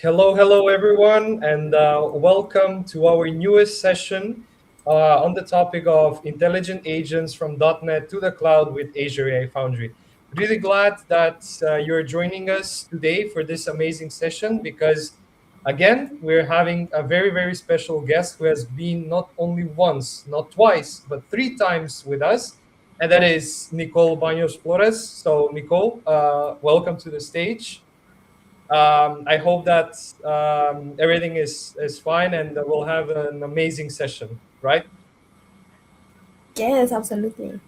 Hello, everyone, and welcome to our newest session on the topic of intelligent agents from .NET to the cloud with Azure AI Foundry. Really glad that you're joining us today for this amazing session because, again, we're having a very special guest who has been not only once, not twice, but three times with us, and that is Nicole Baños Flores. So, Nicole, welcome to the stage. I hope that everything is fine and we'll have an amazing session, right? Yes, absolutely.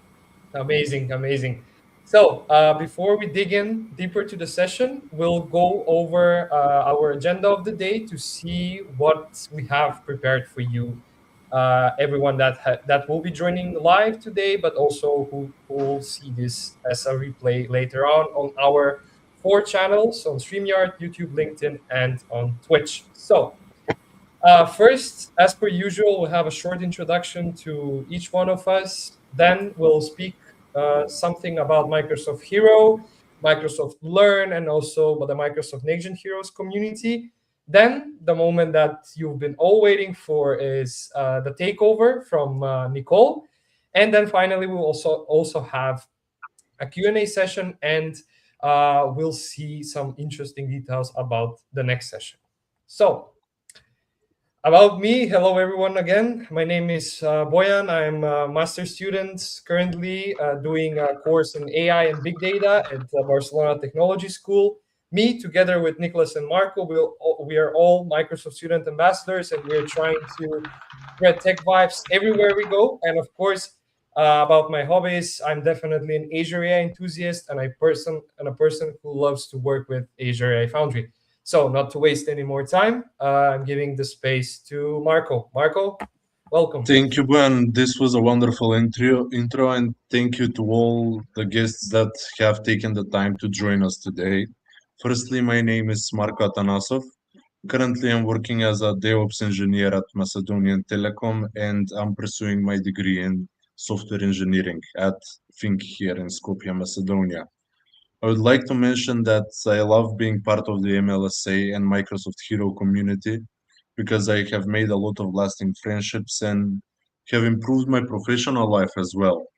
Amazing. So before we dig in deeper to the session, we'll go over our agenda of the day to see what we have prepared for you. Everyone that will be joining live today, but also who will see this as a replay later on our four channels on StreamYard, YouTube, LinkedIn, and on Twitch. So first, as per usual, we'll have a short introduction to each one of us. Then we'll speak something about Microsoft Hero, Microsoft Learn, and also about the Microsoft NextGen Heroes community. Then the moment that you've been all waiting for is the takeover from Nicole. And then finally, we'll also have a Q&A session, and we'll see some interesting details about the next session. So about me, hello everyone again. My name is Boyan. I'm a master student currently doing a course in AI and big data at the Barcelona Technology School. Me, together with Nicholas and Marco, we are all Microsoft student ambassadors, and we're trying to spread tech vibes everywhere we go. And of course, about my hobbies, I'm definitely an Azure AI enthusiast and a person who loves to work with Azure AI Foundry. So, not to waste any more time, I'm giving the space to Marco. Marco, welcome. Thank you, Ben. This was a wonderful intro, and thank you to all the guests that have taken the time to join us today. Firstly, my name is Marko Atanasov. Currently, I'm working as a DevOps engineer at Macedonian Telecom, and I'm pursuing my degree in software engineering at Think here in Skopje, Macedonia. I would like to mention that I love being part of the MLSA and Microsoft Hero community because I have made a lot of lasting friendships and have improved my professional life as well.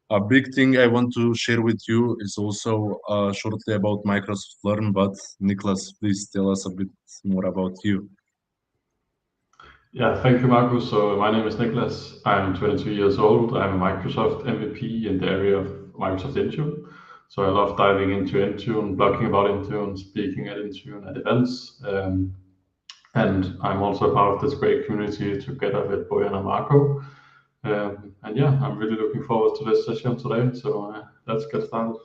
A big thing I want to share with you is also shortly about Microsoft Learn, but Niklas, please tell us a bit more about you. Yeah, thank you, Marcus. So my name is Niklas. I'm 22 years old. I'm a Microsoft MVP in the area of Microsoft Intune. So I love diving into Intune, blogging about Intune, speaking at Intune at events. And I'm also part of this great community together with Boyan and Marco. And yeah, I'm really looking forward to this session today. So let's get started.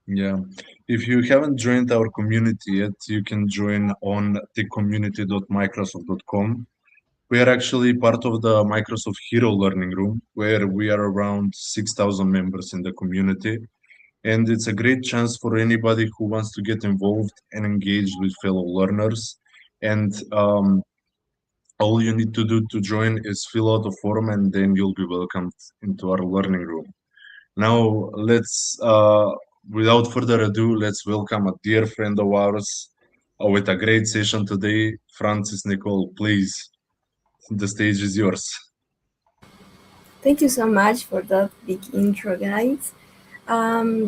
Yeah, if you haven't joined our community yet, you can join on thecommunity.microsoft.com. We are actually part of the Microsoft Hero Learning Room, where we are around 6,000 members in the community. And it's a great chance for anybody who wants to get involved and engaged with fellow learners. And all you need to do to join is fill out a form, and then you'll be welcomed into our learning room. Now, without further ado, let's welcome a dear friend of ours with a great session today, Francis Nicole. Please, the stage is yours. Thank you so much for that big intro, guys.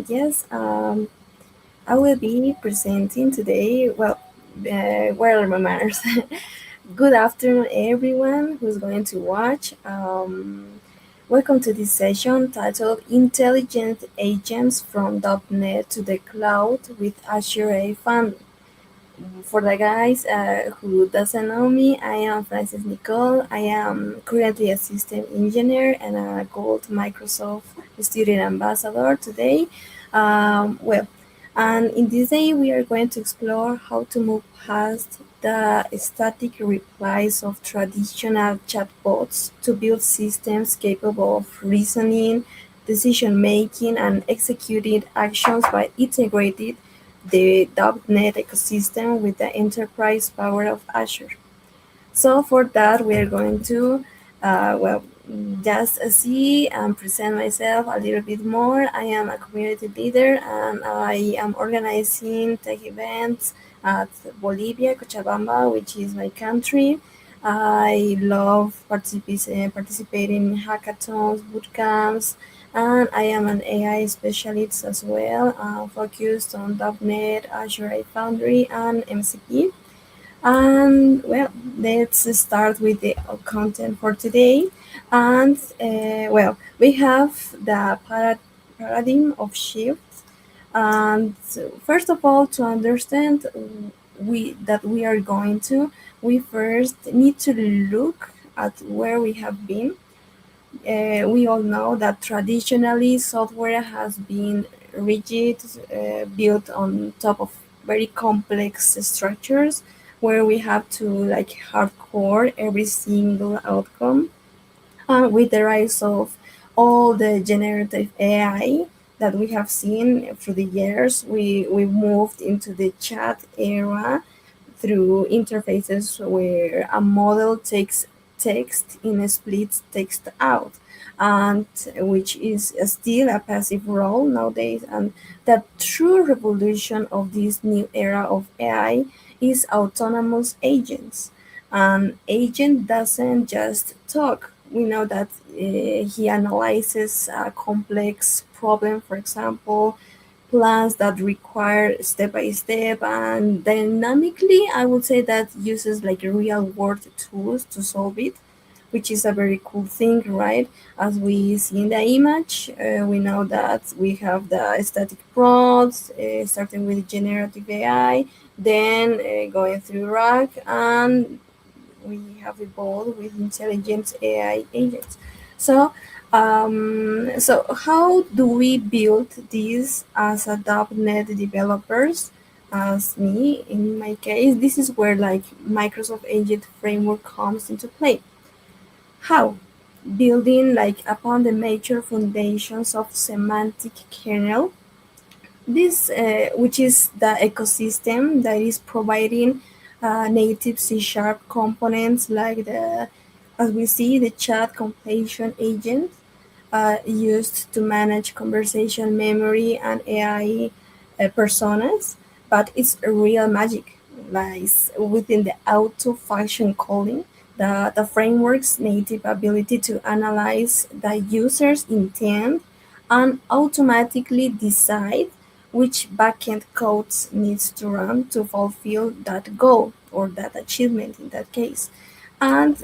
Yes, I will be presenting today. Where are my manners? Good afternoon, everyone who's going to watch. Welcome to this session titled Intelligent Agents from .NET to the Cloud with Azure AI Foundry. For the guys who doesn't know me, I am Francis Nicole. I am currently a system engineer and a Gold Microsoft Student Ambassador today. Well, and in this day, we are going to explore how to move past the static replies of traditional chatbots to build systems capable of reasoning, decision making, and executing actions by integrating the .NET ecosystem with the enterprise power of Azure. So for that, we are going to just see and present myself a little bit more. I am a community leader and I am organizing tech events at Bolivia, Cochabamba, which is my country. I love participating in hackathons, boot camps, and I am an AI specialist as well, focused on .NET, Azure Foundry, and MCP. And well, let's start with the content for today. And well, we have the paradigm of shift. And first of all, to understand we are going to, we first need to look at where we have been. We all know that traditionally software has been rigid, built on top of very complex structures where we have to like hardcore every single outcome. And with the rise of all the generative AI that we have seen through the years, we moved into the chat era through interfaces where a model takes text in a split text out, and which is still a passive role nowadays. And the true revolution of this new era of AI is autonomous agents. An agent doesn't just talk. We know that he analyzes a complex problem, for example, plans that require step by step and dynamically. I would say that uses like real world tools to solve it, which is a very cool thing, right? As we see in the image, we know that we have the static prompts, starting with generative AI, then going through RAG, and we have evolved with intelligent AI agents. So, so how do we build this as a .NET developers? As me, in my case, this is where like Microsoft Agent Framework comes into play. How? Building like upon the major foundations of semantic kernel, this which is the ecosystem that is providing native C# components like the, as we see, the chat completion agent used to manage conversation memory and AI personas, but its real magic lies within the auto function calling, the framework's native ability to analyze the user's intent and automatically decide which backend codes needs to run to fulfill that goal or that achievement in that case. And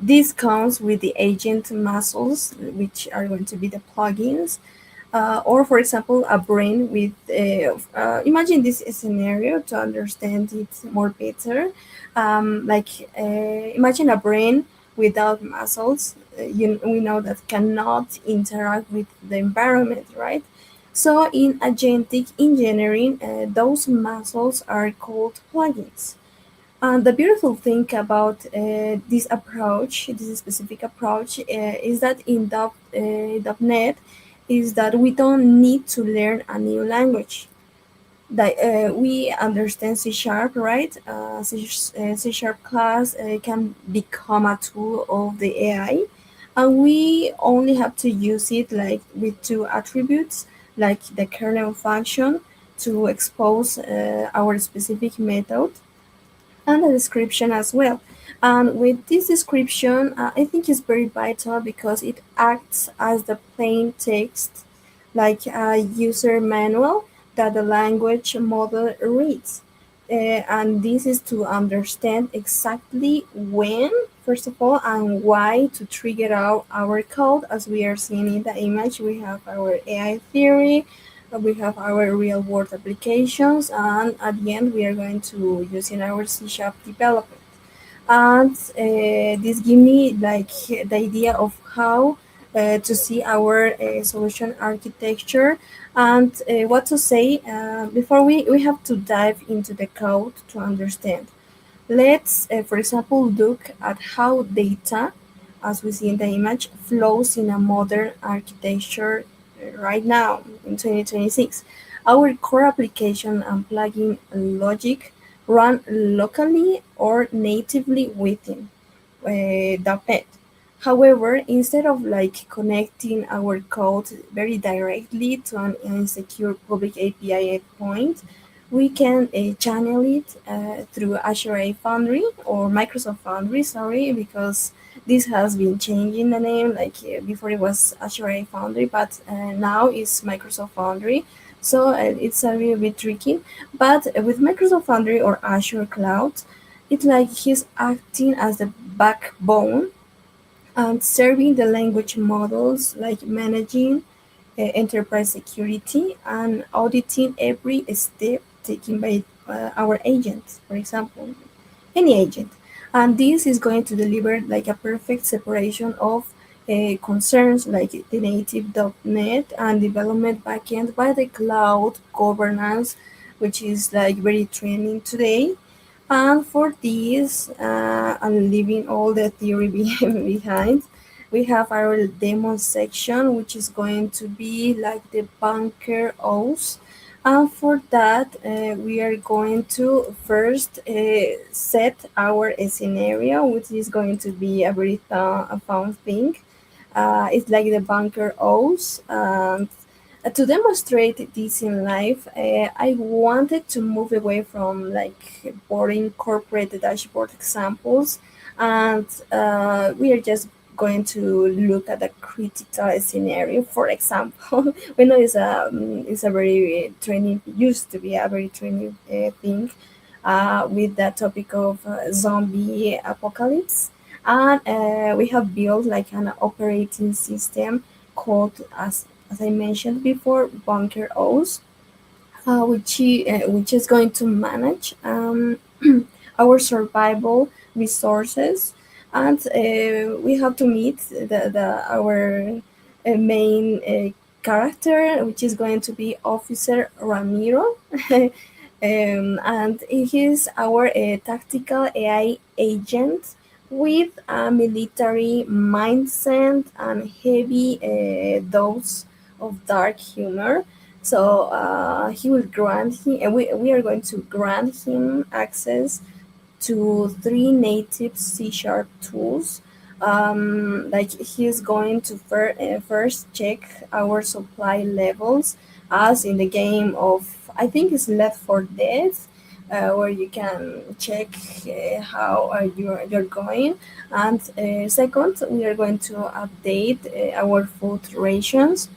this comes with the agent muscles, which are going to be the plugins, or for example, a brain with. Imagine this scenario to understand it more better. Imagine a brain without muscles. We know that cannot interact with the environment, right? So in agentic engineering, those muscles are called plugins. And the beautiful thing about this approach, this specific approach, is that in .NET, is that we don't need to learn a new language. That we understand C sharp, right? C sharp class can become a tool of the AI, and we only have to use it like with two attributes, like the kernel function to expose our specific method and a description as well. And with this description, I think it's very vital because it acts as the plain text, like a user manual that the language model reads. And this is to understand exactly when, first of all, and why to trigger out our code. As we are seeing in the image, we have our AI theory, we have our real world applications, and at the end we are going to use in our C sharp development. And this give me like the idea of how to see our solution architecture and what to say before we have to dive into the code to understand. Let's, for example, look at how data, as we see in the image, flows in a modern architecture right now in 2026. Our core application and plugin logic run locally or natively within .NET. However, instead of like connecting our code very directly to an insecure public API endpoint, we can channel it through Azure Foundry or Microsoft Foundry, sorry, because this has been changing the name. Like before it was Azure Foundry, but now it's Microsoft Foundry. So it's a little bit tricky. But with Microsoft Foundry or Azure Cloud, it's like he's acting as the backbone and serving the language models, like managing enterprise security and auditing every step taken by our agents, for example, any agent. And this is going to deliver like a perfect separation of concerns like the native .NET and development backend by the cloud governance, which is like very trending today. And for this, and leaving all the theory behind, we have our demo section, which is going to be like the bunker O's. And for that, we are going to first set our scenario, which is going to be a very a fun thing. It's like the bunker O's. And to demonstrate this in life, I wanted to move away from like boring corporate dashboard examples, and we are just going to look at a critical scenario. For example, we know it's a very training, used to be a very training thing with the topic of zombie apocalypse, and we have built like an operating system called as I mentioned before, Bunker O's, which is going to manage our survival resources, and we have to meet our main character, which is going to be Officer Ramiro. And he's our tactical AI agent with a military mindset and heavy dose of dark humor. So he will grant him, we are going to grant him access to three native C sharp tools. Like he's going to first check our supply levels, as in the game of, I think it's Left 4 Dead, where you can check how are you're going. And second, we are going to update our food rations,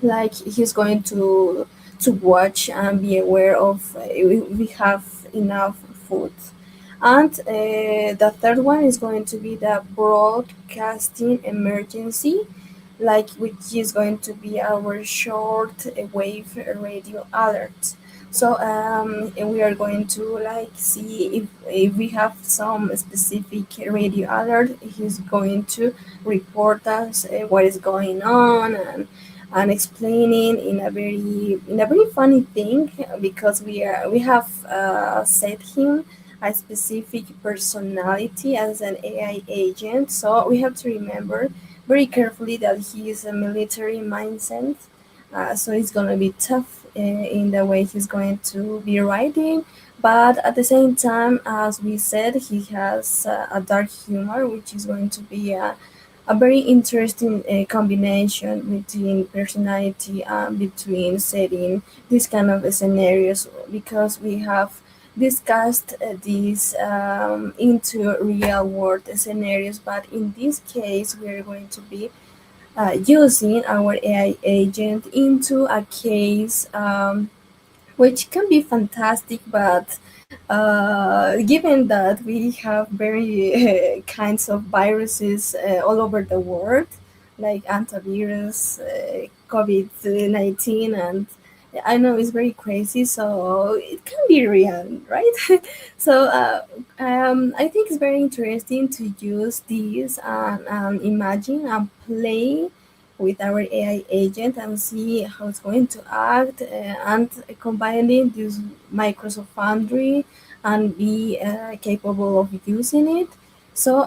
like he's going to watch and be aware of we have enough food. And the third one is going to be the broadcasting emergency, like which is going to be our short wave radio alert. So and we are going to like see if we have some specific radio alert. He's going to report us what is going on, and explaining in a very funny thing, because we have set him a specific personality as an AI agent. So we have to remember very carefully that he is a military mindset. So it's gonna be tough in the way he's going to be writing, but at the same time, as we said, he has a dark humor, which is going to be a very interesting combination between personality and between setting these kind of scenarios, because we have discussed these into real world scenarios, but in this case we are going to be using our AI agent into a case which can be fantastic, but given that we have very kinds of viruses all over the world, like antivirus, COVID-19, and I know it's very crazy, so it can be real, right? So I think it's very interesting to use these and imagine and play with our AI agent and see how it's going to act, and combining this Microsoft Foundry and be capable of using it. So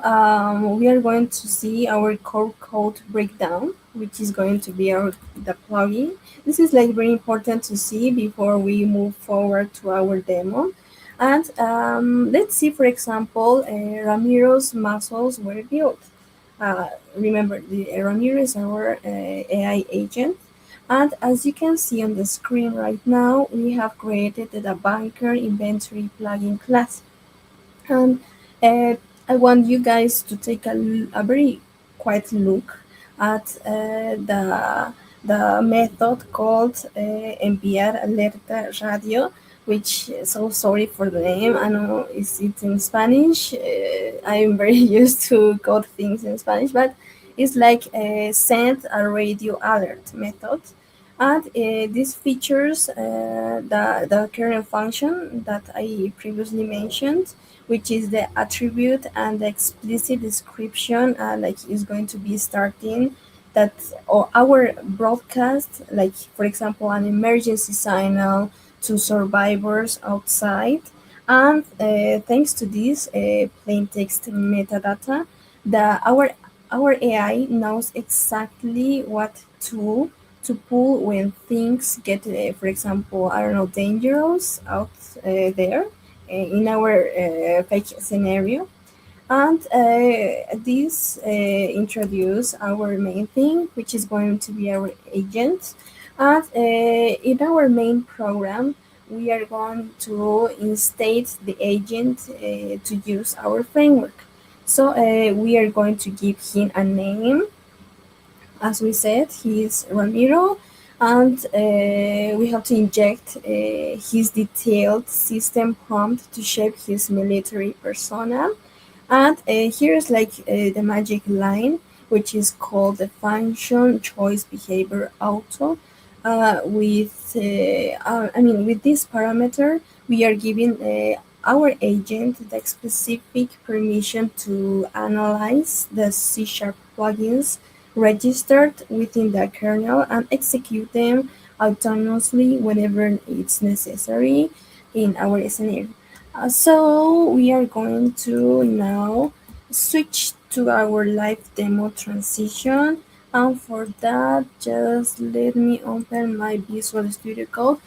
we are going to see our core code breakdown, which is going to be our the plugin. This is like very important to see before we move forward to our demo. And let's see, for example, Ramiro's muscles were built. Remember, the Ramiro is our AI agent. And as you can see on the screen right now, we have created the banker inventory plugin class. And uh, I want you guys to take a very quiet look at the method called enviar alerta radio, which, so sorry for the name. I know it's in Spanish. I'm very used to code things in Spanish, but it's like send a radio alert method. And this features the current function that I previously mentioned, which is the attribute and the explicit description, like is going to be starting that or our broadcast, like for example an emergency signal to survivors outside. And thanks to this plain text metadata, the our AI knows exactly what to pull when things get, for example, I don't know, dangerous out there in our fake scenario. And this introduce our main thing, which is going to be our agent. And in our main program, we are going to instate the agent to use our framework. So we are going to give him a name. As we said, he is Ramiro, and we have to inject his detailed system prompt to shape his military persona. And here's like the magic line, which is called the function choice behavior auto. With this parameter, we are giving our agent the specific permission to analyze the C# plugins registered within the kernel and execute them autonomously whenever it's necessary in our scenario. So we are going to now switch to our live demo transition. And for that, just let me open my Visual Studio Code.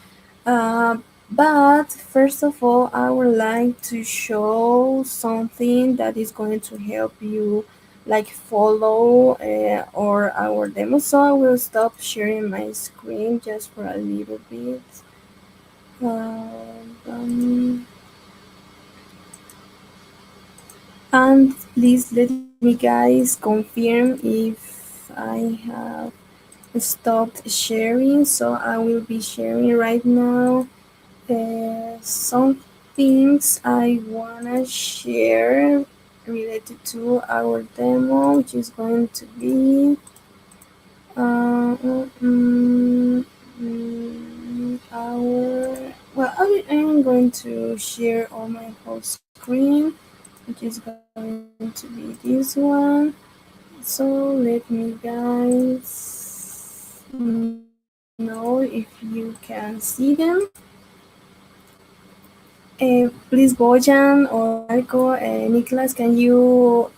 Uh, but first of all, I would like to show something that is going to help you like follow or our demo. So I will stop sharing my screen just for a little bit. Um, And please let me guys confirm if I have stopped sharing. So I will be sharing right now some things I wanna share related to our demo, which is going to be our well. I am going to share on my whole screen, which is going to be this one. So let me guys know if you can see them. Please, Bojan or Marco, Nicholas, can you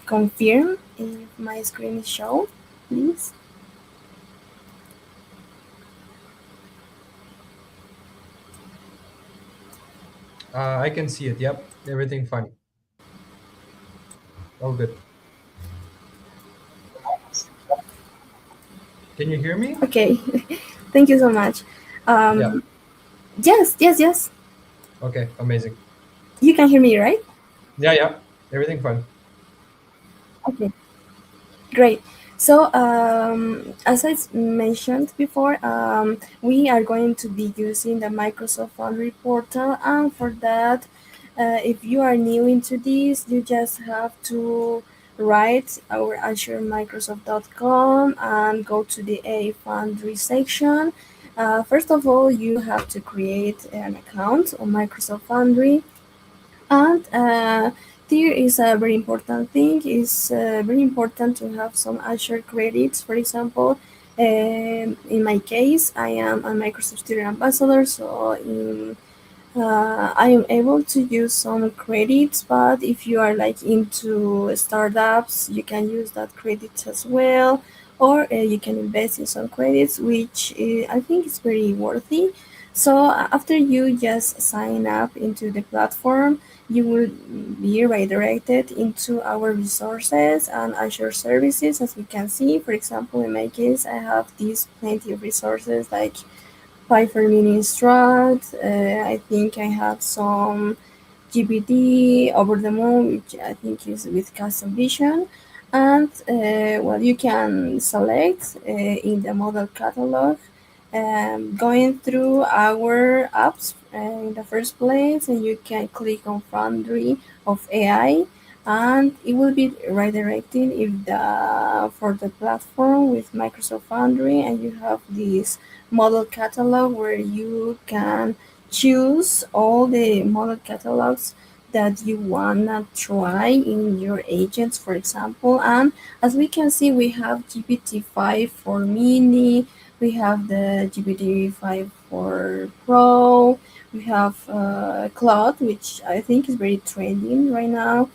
confirm if my screen is shown, please? I can see it. Yep, everything fine. All good. Can you hear me? Okay, thank you so much. Yeah. Um, yes. Okay. Amazing. You can hear me, right? Yeah. Yeah. Everything fine. Okay, great. So, as I mentioned before, we are going to be using the Microsoft Foundry portal, and for that, if you are new into this, you just have to write our Azure Microsoft.com and go to the A Foundry section. First of all, you have to create an account on Microsoft Foundry. And there is a very important thing. It's very important to have some Azure credits. For example, in my case, I am a Microsoft Student Ambassador, so I am able to use some credits. But if you are like into startups, you can use that credits as well, or you can invest in some credits, which I think is very worthy. So after you just sign up into the platform, you will be redirected into our resources and Azure services. As we can see, for example, in my case, I have these plenty of resources like Python mini instruct. I think I have some GPT over the moon, which I think is with custom vision. And well, you can select in the model catalog, going through our apps in the first place, and you can click on Foundry of AI, and it will be redirecting if the for the platform with Microsoft Foundry, and you have this model catalog where you can choose all the model catalogs that you wanna try in your agents, for example. And as we can see, we have GPT-5 for Mini, we have the GPT-5 for Pro, we have Cloud, which I think is very trending right now.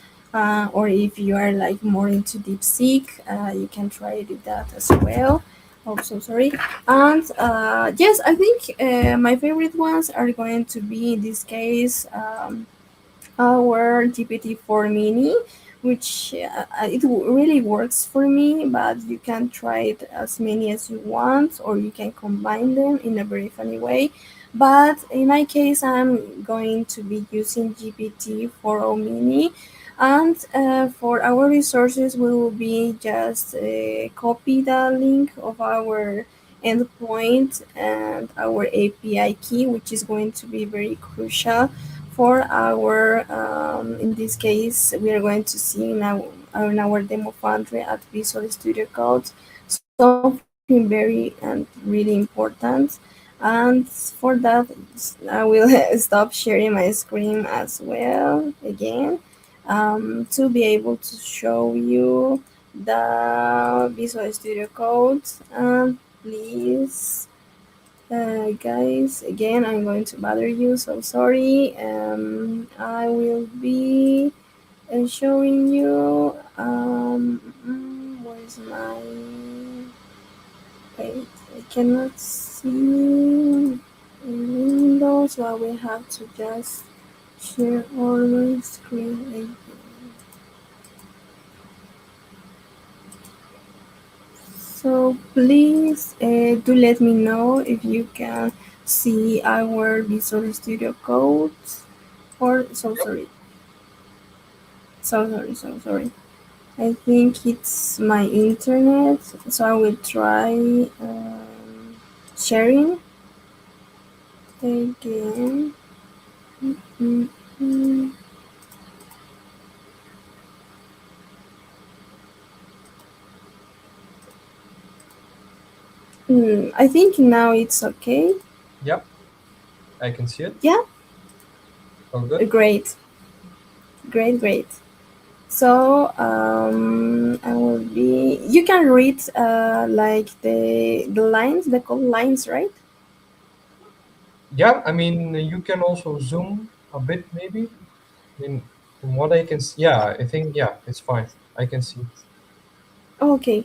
Or if you are like more into DeepSeek, you can try it with that as well. Oh, so sorry. And yes, I think my favorite ones are going to be in this case our GPT-4 Mini, which really works for me, but you can try it as many as you want, or you can combine them in a very funny way. But in my case, I'm going to be using GPT-4o Mini, and for our resources, we will be just copy the link of our endpoint and our API key, which is going to be very crucial for our, in this case, we are going to see now in our demo foundry at Visual Studio Code something very and really important. And for that, I will stop sharing my screen as well again, to be able to show you the Visual Studio Code. And please, guys, again, I'm going to bother you, so sorry. I will be showing you. Where's my. Wait, I cannot see in Windows, so I will have to just share all my screen again. So please do let me know if you can see our Visual Studio Code. Or so Yep. sorry, so sorry. I think it's my internet, so I will try sharing again. Mm, mm. I think now it's okay. Yep, I can see it. Yeah, All good. great, great. So I will be. You can read like the lines, the code lines, right? Yeah, I mean, you can also zoom a bit, maybe. I mean, from what I can see, yeah, I think, yeah, it's fine. I can see. Okay.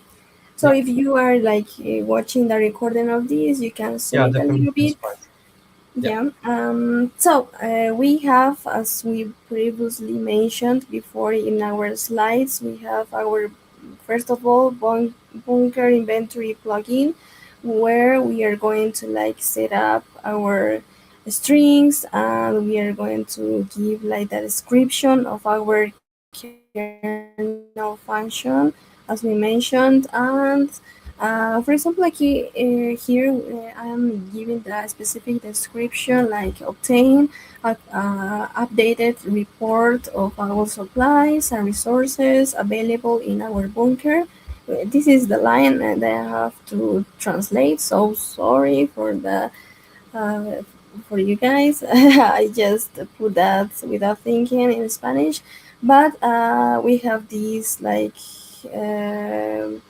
So Yeah, if you are like watching the recording of this, you can zoom yeah, it a definitely, little it's bit. fine. Yeah, Yeah. So we have, as we previously mentioned before in our slides, we have our first of all bunker inventory plugin, where we are going to like set up our strings, and we are going to give like the description of our kernel function, as we mentioned. And for example, like here I'm giving the specific description like obtain updated report of our supplies and resources available in our bunker. This is the line that I have to translate. So sorry uh, for you guys. I just put that without thinking in Spanish, but we have these like. um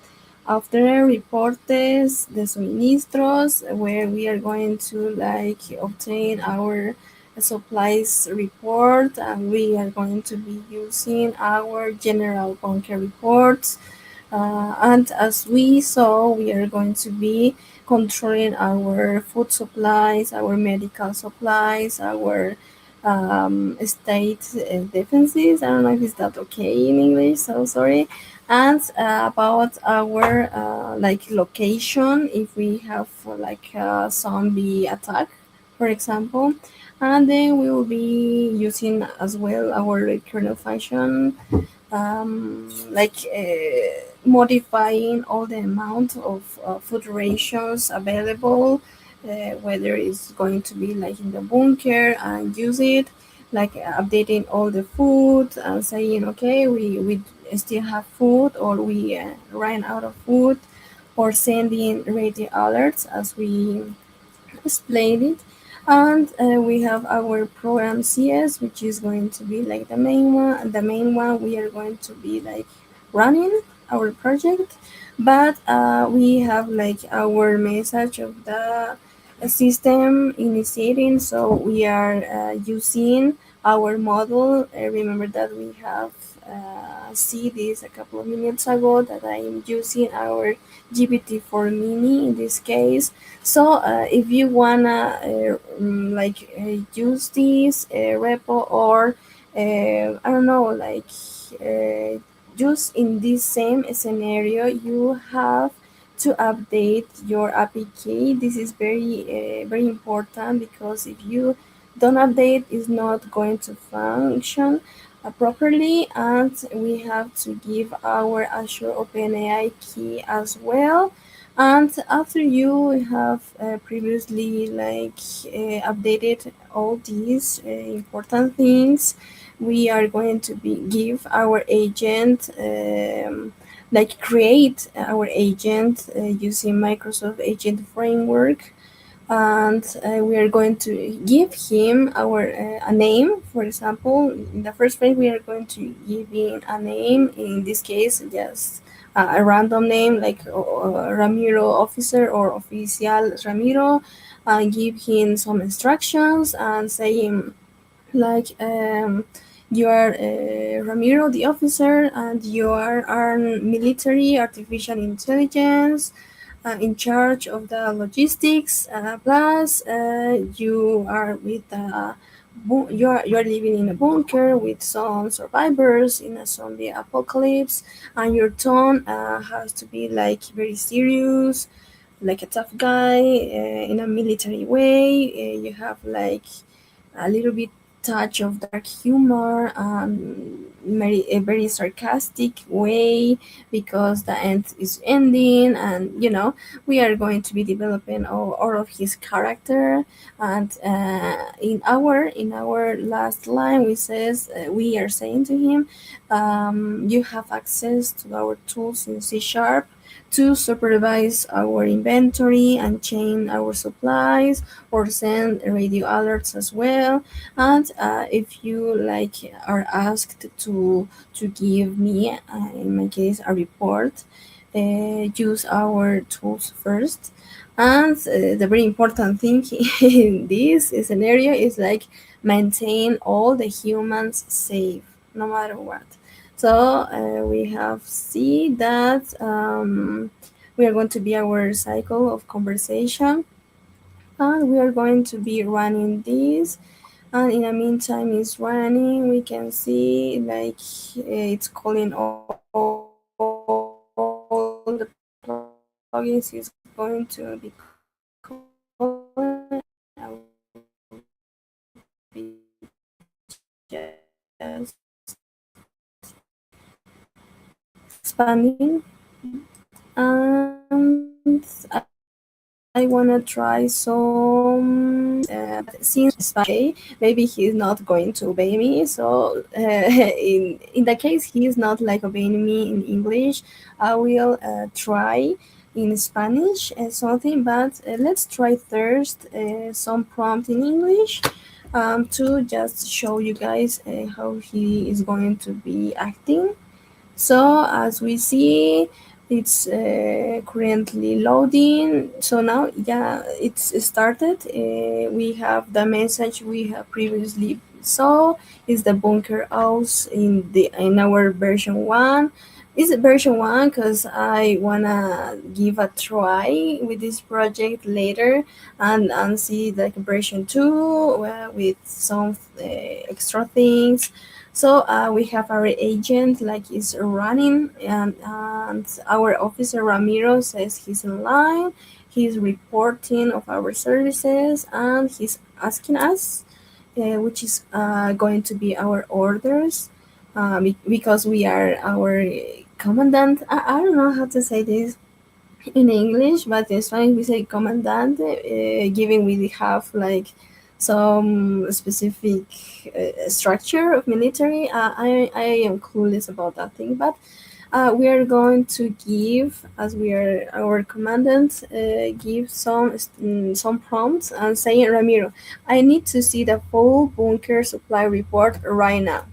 after reportes de suministros, where we are going to like obtain our supplies report, and we are going to be using our general bunker reports. And as we saw, we are going to be controlling our food supplies, our medical supplies, our state defenses. I don't know if it's that okay in English, so sorry. And about our like location, if we have like a zombie attack, for example. And then we will be using as well our kernel function, like modifying all the amount of food rations available, whether it's going to be like in the bunker and use it, like updating all the food and saying, okay, we still have food, or we ran out of food, or sending radio alerts as we explained it. And we have our program CS, which is going to be like the main one. The main one we are going to be like running our project, but we have like our message of the system initiating. So we are using our model. Remember that we have see this a couple of minutes ago, that I am using our GPT-4 mini in this case. So if you wanna like use this repo, or I don't know, like uh, just in this same scenario, you have to update your APK. This is very important, because if you don't update, it's not going to function properly. And we have to give our Azure OpenAI key as well. And after you have previously like updated all these important things, we are going to be give our agent, like create our agent using Microsoft Agent Framework. And we are going to give him our a name. For example, in the first place, we are going to give him a name. In this case, just a random name, like Ramiro Officer or Oficial Ramiro, and give him some instructions and say him like, you are Ramiro the officer, and you are military artificial intelligence, in charge of the logistics. Plus, you are with you are living in a bunker with some survivors in a zombie apocalypse, and your tone has to be like very serious, like a tough guy in a military way. You have like a little bit touch of dark humor, a very sarcastic way, because the end is ending. And we are going to be developing all of his character. And in our last line, we are saying to him, you have access to our tools in C# to supervise our inventory and chain our supplies, or send radio alerts as well. And if you like are asked to give me, in my case, a report, use our tools first. And the very important thing in this scenario is like maintain all the humans safe, no matter what. So we have see that we are going to be our cycle of conversation, and we are going to be running this. And in the meantime it's running, we can see like it's calling all the plugins it's going to be calling. I will be just expanding, and I want to try some since maybe he's not going to obey me. So in the case he is not like obeying me in English, I will try in Spanish something. But let's try first some prompt in English, to just show you guys how he is going to be acting. So as we see, it's currently loading. So now, yeah, it's started. We have the message we have previously saw is the bunker house in our version 1. It's version one because I wanna give a try with this project later and see like version two with some extra things. So we have our agent like is running and our officer Ramiro says he's in line. He's reporting of our services and he's asking us which is going to be our orders because we are our commandant. I don't know how to say this in English, but in Spanish we say commandant, given we have like some specific structure of military. I am clueless about that thing, but we are going to give, as we are our commandant, give some prompts and saying, Ramiro, I need to see the full bunker supply report right now.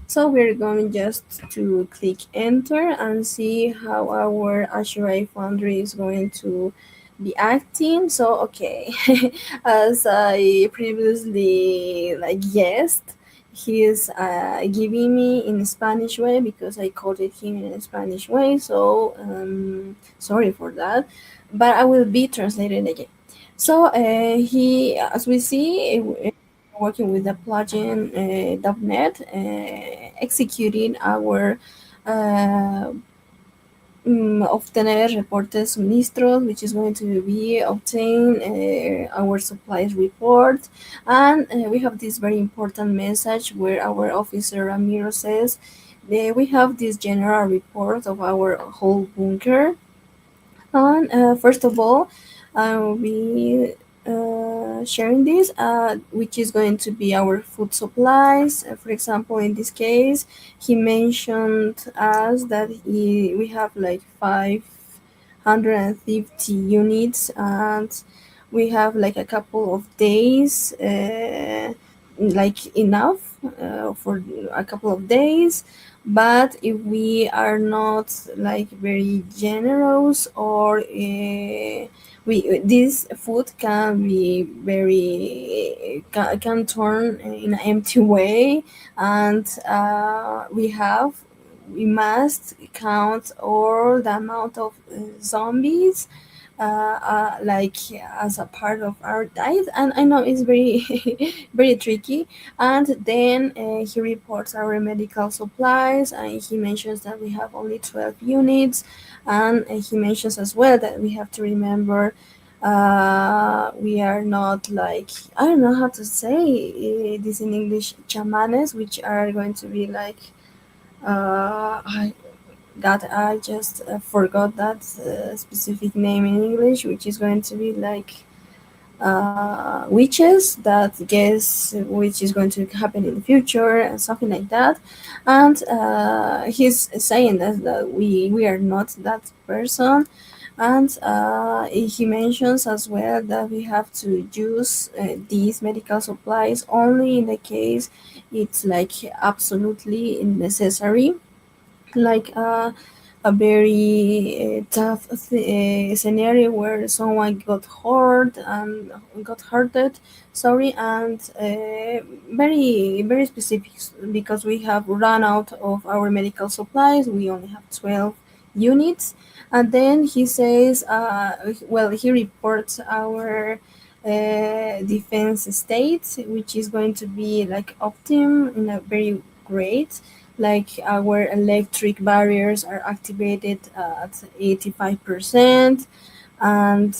So we're going just to click enter and see how our Azure Foundry is going to be acting. So okay, as I previously like guessed, he is giving me in Spanish way because I coded him in a Spanish way. So sorry for that, but I will be translating again. So he, as we see, working with the plugin .NET, executing our uh, obtener reportes suministros, which is going to be obtain our supplies report. And we have this very important message where our officer Ramiro says we have this general report of our whole bunker. And first of all, we sharing this, which is going to be our food supplies. For example, in this case, he mentioned us that we have like 550 units, and we have like a couple of days, like enough for a couple of days. But if we are not like very generous or we this food can be very can turn in an empty way, and we must count all the amount of zombies like as a part of our diet. And I know it's very very tricky. And then he reports our medical supplies, and he mentions that we have only 12 units. And he mentions as well that we have to remember we are not like, I don't know how to say this in English, chamanes, which are going to be like I just forgot that specific name in English, which is going to be like witches that guess which is going to happen in the future and something like that. And he's saying that we are not that person. And he mentions as well that we have to use these medical supplies only in the case it's like absolutely necessary, like a very tough scenario where someone got hurt and got hurted. Sorry, and very very specific because we have run out of our medical supplies. We only have 12 units. And then he says, well, he reports our defense state, which is going to be like optim in a very great, like our electric barriers are activated at 85%. And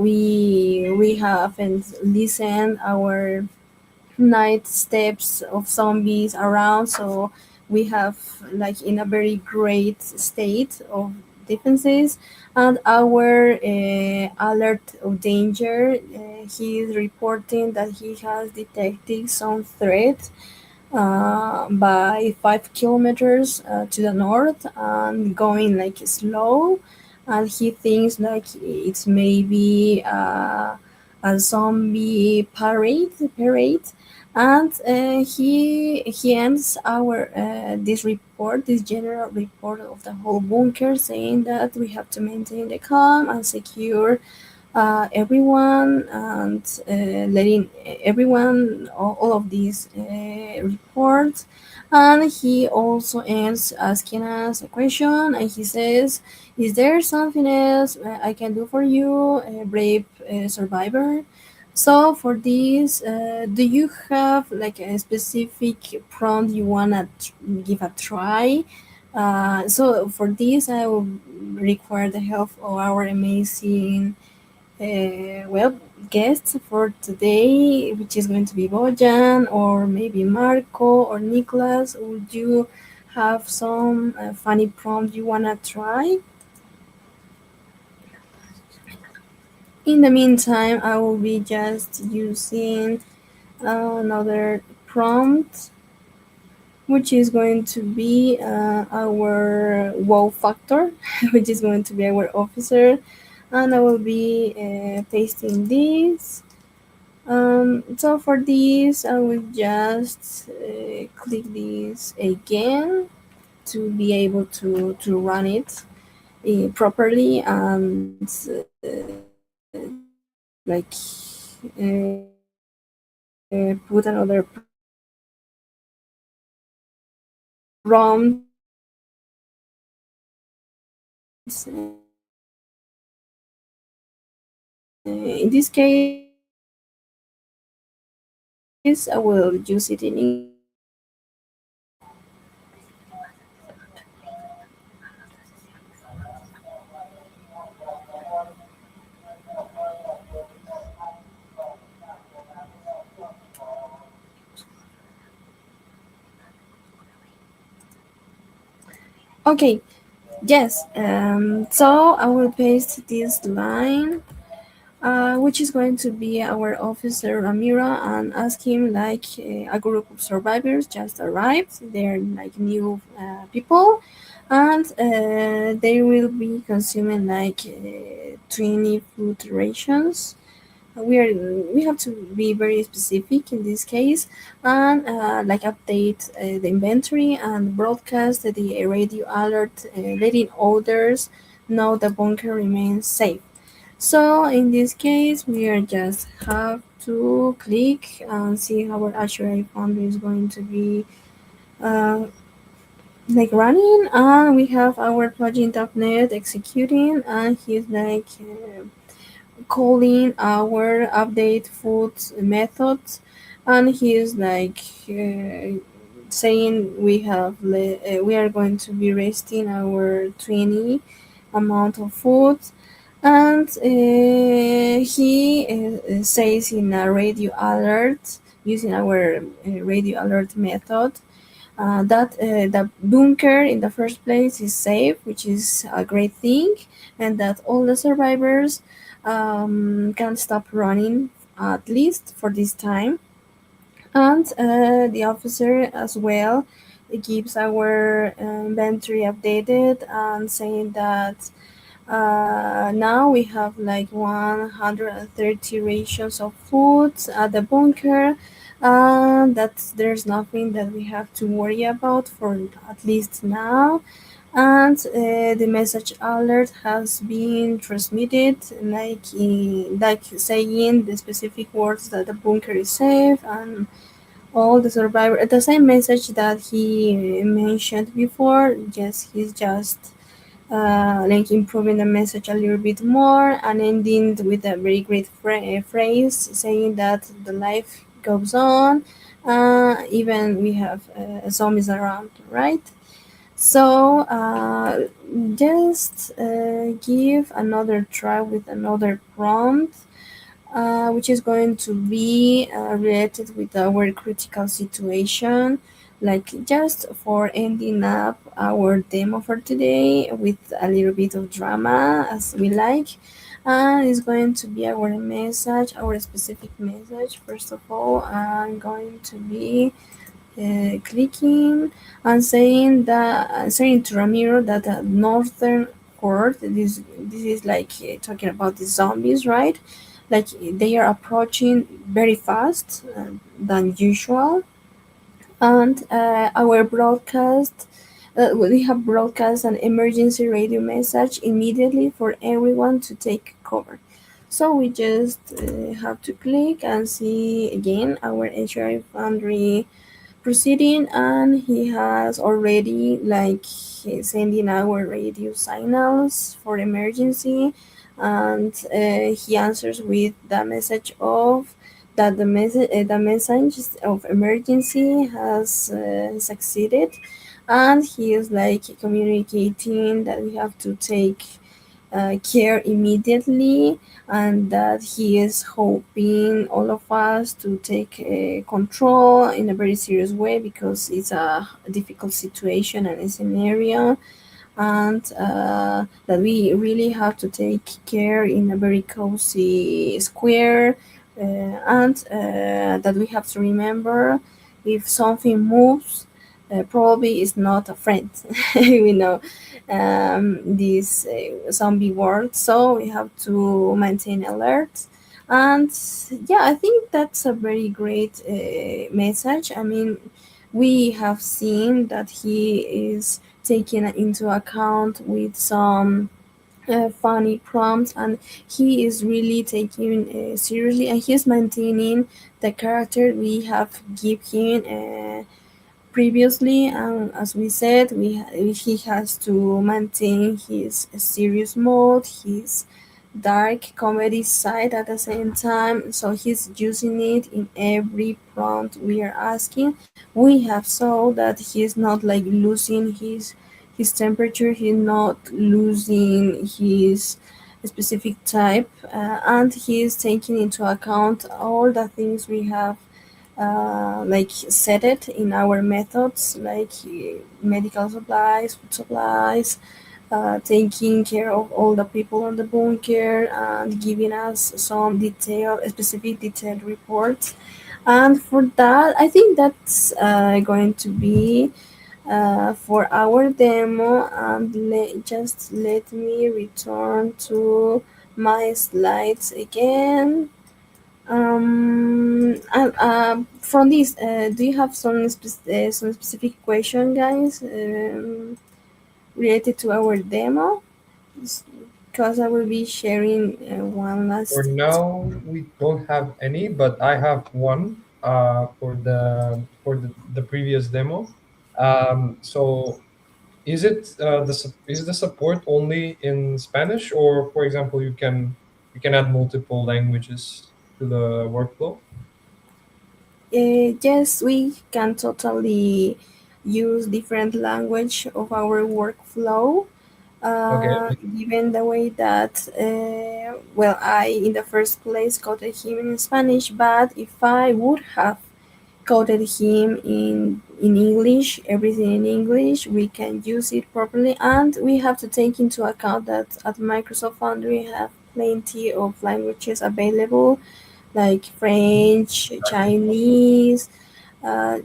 we haven't listened our night steps of zombies around. So we have like in a very great state of defenses. And our alert of danger, he is reporting that he has detected some threat by 5 kilometers to the north and going like slow. And he thinks like it's maybe a zombie parade. And he ends our this general report of the whole bunker, saying that we have to maintain the calm and secure everyone and letting everyone all of these reports. And he also ends asking us a question, and he says, is there something else I can do for you, brave survivor? So for this, do you have like a specific prompt you wanna give a try? So for this, I will require the help of our amazing well, guests for today, which is going to be Bojan or maybe Marco or Nicholas. Would you have some funny prompt you wanna try? In the meantime, I will be just using another prompt, which is going to be our wow factor, which is going to be our officer, and I will be pasting this. So for this, I will just click this again to be able to run it properly and like put another prompt. In this case, I will use it in English. Okay, yes. So I will paste this line, which is going to be our officer Ramira, and ask him like a group of survivors just arrived. They're like new people, and they will be consuming like 20 food rations. We have to be very specific in this case, and like update the inventory and broadcast the radio alert, letting others know the bunker remains safe. So in this case, we are just have to click and see how our Azure Foundry is going to be uh, like running, and we have our plugin.net executing, and he's like calling our update food methods, and he's like saying we are going to be resting our 20 amount of food. And he says in a radio alert, using our radio alert method, that the bunker in the first place is safe, which is a great thing, and that all the survivors can stop running at least for this time. And the officer as well keeps our inventory updated and saying that now we have like 130 rations of food at the bunker. That there's nothing that we have to worry about for at least now. And the message alert has been transmitted, like saying the specific words that the bunker is safe, and all the survivor the same message that he mentioned before. Yes, he's just like improving the message a little bit more and ending with a very great phrase saying that the life goes on, even we have zombies around, right? So just give another try with another prompt, which is going to be related with our critical situation, like just for ending up our demo for today with a little bit of drama as we like. And it's going to be our message, our specific message. First of all, I'm going to be clicking and saying to Ramiro that the northern horde, this is like talking about the zombies, right? Like they are approaching very fast than usual, and our broadcast. We have broadcast an emergency radio message immediately for everyone to take cover. So we just have to click and see again our Azure Foundry proceeding, and he has already like sending our radio signals for emergency, and he answers with the message of that the message of emergency has succeeded, and he is like communicating that we have to take care immediately, and that he is hoping all of us to take control in a very serious way because it's a difficult situation and a scenario, and that we really have to take care in a very cozy square, and that we have to remember if something moves, probably it's not a friend. We know this zombie world, so we have to maintain alert. And yeah, I think that's a very great message. I mean, we have seen that he is taken into account with some funny prompts, and he is really taking seriously, and he's maintaining the character we have give him previously. And as we said, he has to maintain his serious mode, his dark comedy side at the same time, so he's using it in every prompt we are asking. We have saw that he's not like losing his temperature, he's not losing his specific type, and he's taking into account all the things we have like set it in our methods, like medical supplies, food supplies, taking care of all the people on the bunker, and giving us some specific detailed reports. And for that, I think that's going to be for our demo. And just let me return to my slides again. And from this, do you have some specific question, guys, related to our demo? Because I will be sharing one For last. now, we don't have any, but I have one for the previous demo. So is the support only in Spanish, or for example, you can add multiple languages to the workflow? Yes, we can totally use different language of our workflow. Okay. Given the way that, well, I in the first place coded him in Spanish, but if I would have coded him in English, everything in English, we can use it properly. And we have to take into account that at Microsoft Foundry we have plenty of languages available, like French, Chinese.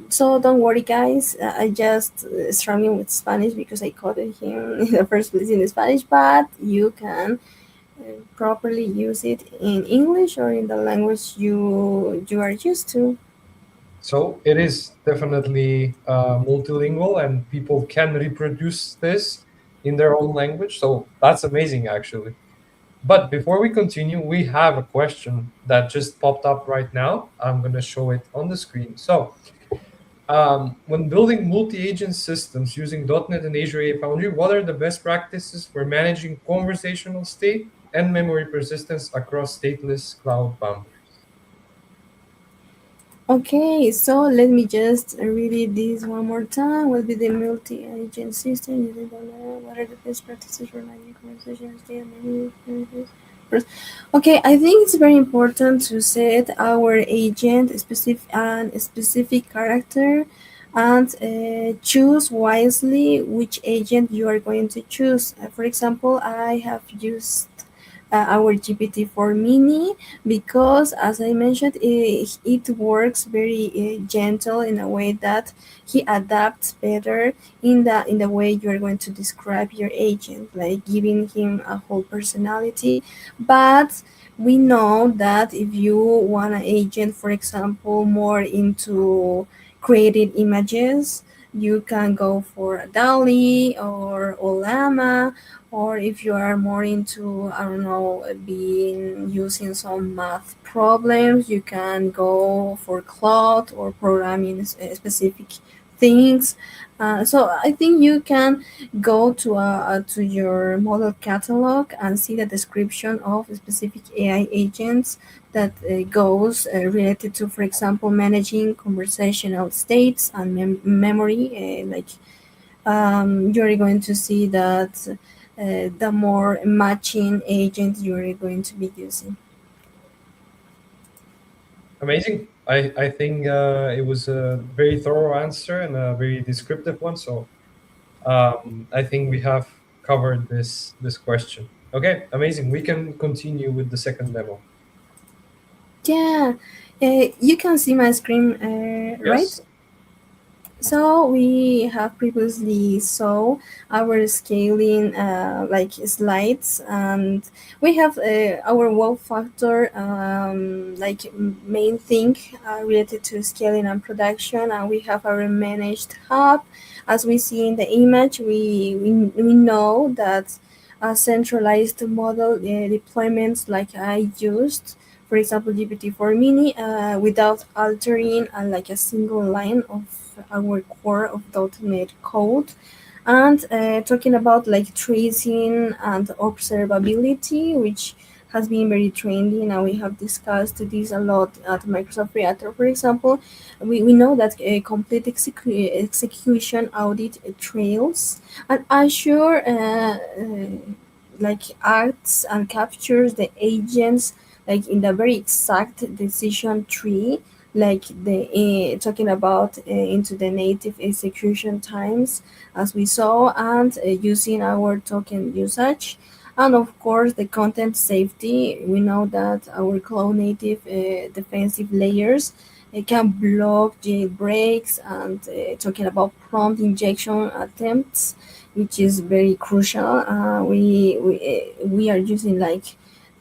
So don't worry, guys. I just struggling with Spanish because I coded him in the first place in Spanish, but you can properly use it in English or in the language you are used to. So it is definitely multilingual, and people can reproduce this in their own language. So that's amazing, actually. But before we continue, we have a question that just popped up right now. I'm going to show it on the screen. So, when building multi-agent systems using .NET and Azure AI Foundry, what are the best practices for managing conversational state and memory persistence across stateless cloud boundaries? Okay, so let me just read it this one more time. Will be the multi-agent system using what are the best practices for managing conversations? Okay, I think it's very important to set our agent specific character, and choose wisely which agent you are going to choose. For example, I have used our GPT-4 Mini because, as I mentioned, it works very gentle in a way that he adapts better in the way you are going to describe your agent, like giving him a whole personality. But we know that if you want an agent, for example, more into creating images, you can go for DALI or Olama, or if you are more into, I don't know, being using some math problems, you can go for Cloud or programming specific things. So I think you can go to your model catalog and see the description of specific AI agents that goes related to, for example, managing conversational states and memory. You're going to see that the more matching agent you're going to be using. Amazing. I think it was a very thorough answer and a very descriptive one. So I think we have covered this question. Okay, amazing. We can continue with the second demo. Yeah, you can see my screen, right? Yes. So we have previously saw our scaling like slides, and we have our wow factor like main thing related to scaling and production, and we have our managed hub. As we see in the image, we know that a centralized model deployments like I used, for example, GPT-4 Mini, without altering like a single line of our core of .NET code. And talking about like tracing and observability, which has been very trendy, and we have discussed this a lot at Microsoft Reactor, for example. We know that complete execution audit trails, and Azure like acts and captures the agents like in the very exact decision tree, like the talking about into the native execution times as we saw, and using our token usage, and of course the content safety. We know that our cloud native defensive layers can block jailbreaks, and talking about prompt injection attempts, which is very crucial. We are using like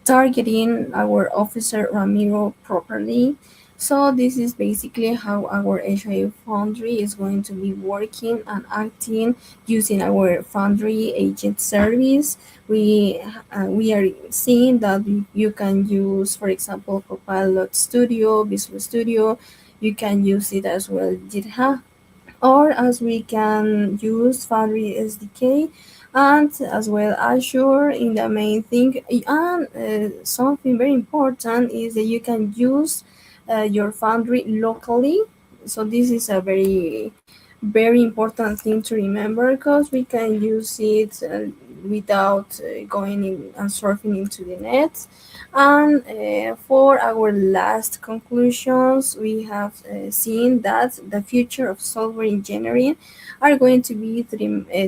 targeting our officer Ramiro properly. So this is basically how our HIA Foundry is going to be working and acting using our Foundry agent service. We are seeing that you can use, for example, Copilot Studio, Visual Studio. You can use it as well GitHub, or as we can use Foundry SDK, and as well Azure in the main thing. And something very important is that you can use your Foundry locally. So this is a very important thing to remember, because we can use it without going in and surfing into the net. And for our last conclusions, we have seen that the future of software engineering are going to be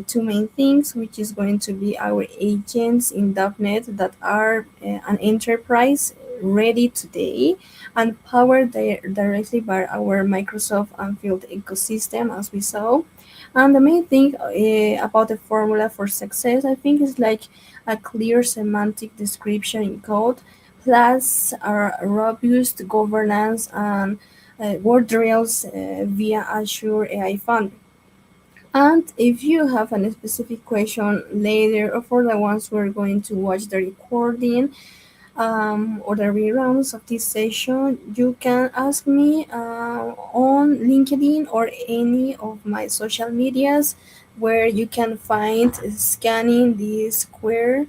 two main things, which is going to be our agents in .NET that are an enterprise ready today and powered directly by our Microsoft and Field ecosystem, as we saw. And the main thing about the formula for success, I think, is like a clear semantic description in code, plus a robust governance and guardrails via Azure AI Fund. And if you have a specific question later, or for the ones who are going to watch the recording, or the reruns of this session, you can ask me on LinkedIn or any of my social medias, where you can find scanning this square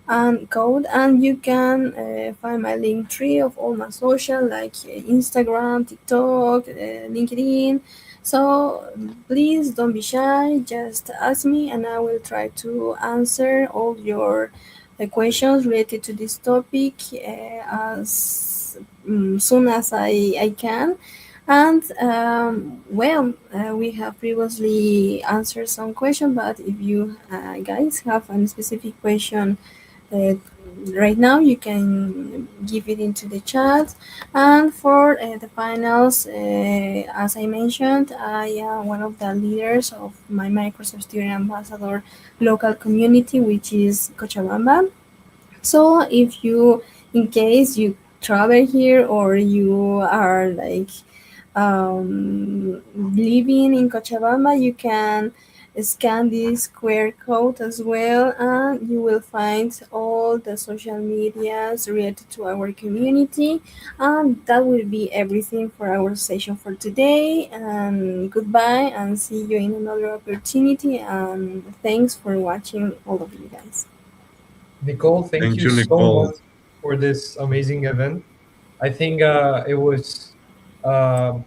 and code, and you can find my link tree of all my social, like Instagram, TikTok, LinkedIn. So please don't be shy, just ask me and I will try to answer all your the questions related to this topic as soon as I can. And we have previously answered some questions, but if you guys have a specific question uh, right now, you can give it into the chat. And for the finals, as I mentioned, I am one of the leaders of my Microsoft Student Ambassador local community, which is Cochabamba. So if you, in case you travel here or you are like living in Cochabamba, you can scan this QR code as well, and you will find all the social medias related to our community. And that will be everything for our session for today. And goodbye, and see you in another opportunity. And thanks for watching, all of you guys. Nicole, thank Thank you you, so Nicole. much for this amazing event. I think it was uh,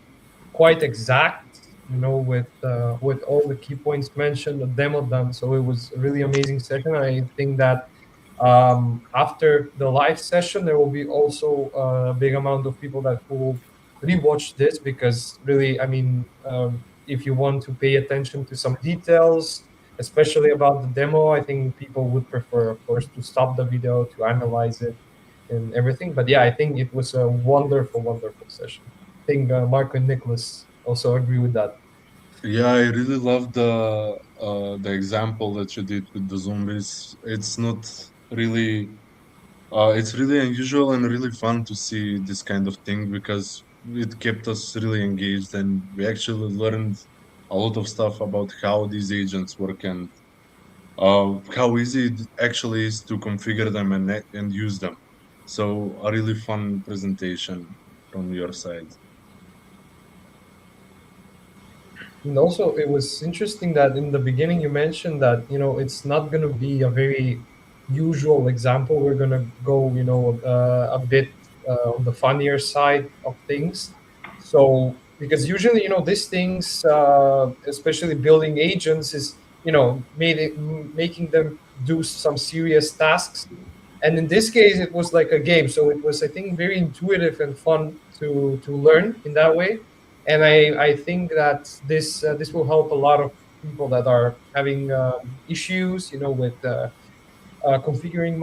quite exact, with all the key points mentioned, the demo done. So it was a really amazing session. I think that after the live session, there will be also a big amount of people that will rewatch this because really, I mean, if you want to pay attention to some details, especially about the demo, I think people would prefer, of course, to stop the video to analyze it and everything. But yeah, I think it was a wonderful, wonderful session. I think Marco and Nicholas also agree with that. Yeah, I really love the example that you did with the zombies. It's really unusual and really fun to see this kind of thing because it kept us really engaged and we actually learned a lot of stuff about how these agents work and how easy it actually is to configure them and use them. So a really fun presentation from your side. And also, it was interesting that in the beginning you mentioned that it's not going to be a very usual example. We're going to go a bit on the funnier side of things. So because usually these things, especially building agents, is making them do some serious tasks. And in this case, it was like a game, so it was, I think, very intuitive and fun to learn in that way. And I think that this will help a lot of people that are having issues, with configuring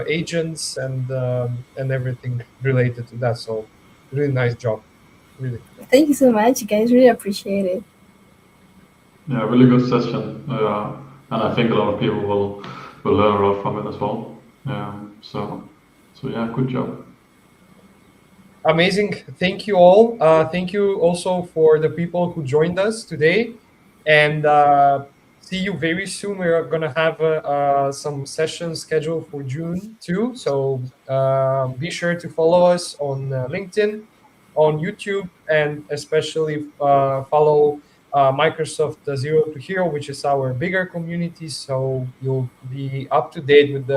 agents and everything related to that. So really nice job, really. Thank you so much, guys. Really appreciate it. Yeah, really good session, and I think a lot of people will learn a lot from it as well. So yeah, good job. Amazing. Thank you all. Thank you also for the people who joined us today. And see you very soon. We're going to have some sessions scheduled for June too. So be sure to follow us on LinkedIn, on YouTube, and especially follow Microsoft Zero to Hero, which is our bigger community. So you'll be up to date with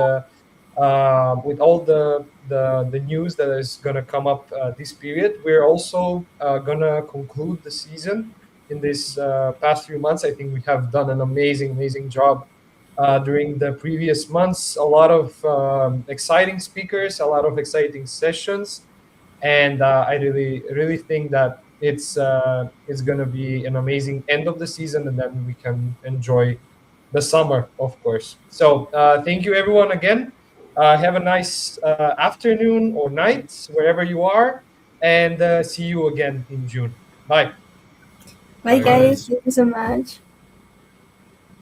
all the news that is going to come up this period. We're also going to conclude the season in this past few months. I think we have done an amazing, amazing job during the previous months. A lot of exciting speakers, a lot of exciting sessions, and I really, really think that it's going to be an amazing end of the season, and then we can enjoy the summer, of course. So thank you, everyone, again. Have a nice afternoon or night wherever you are, and see you again in June. Bye. Bye, Bye, Bye. guys. guys. Thank you so much.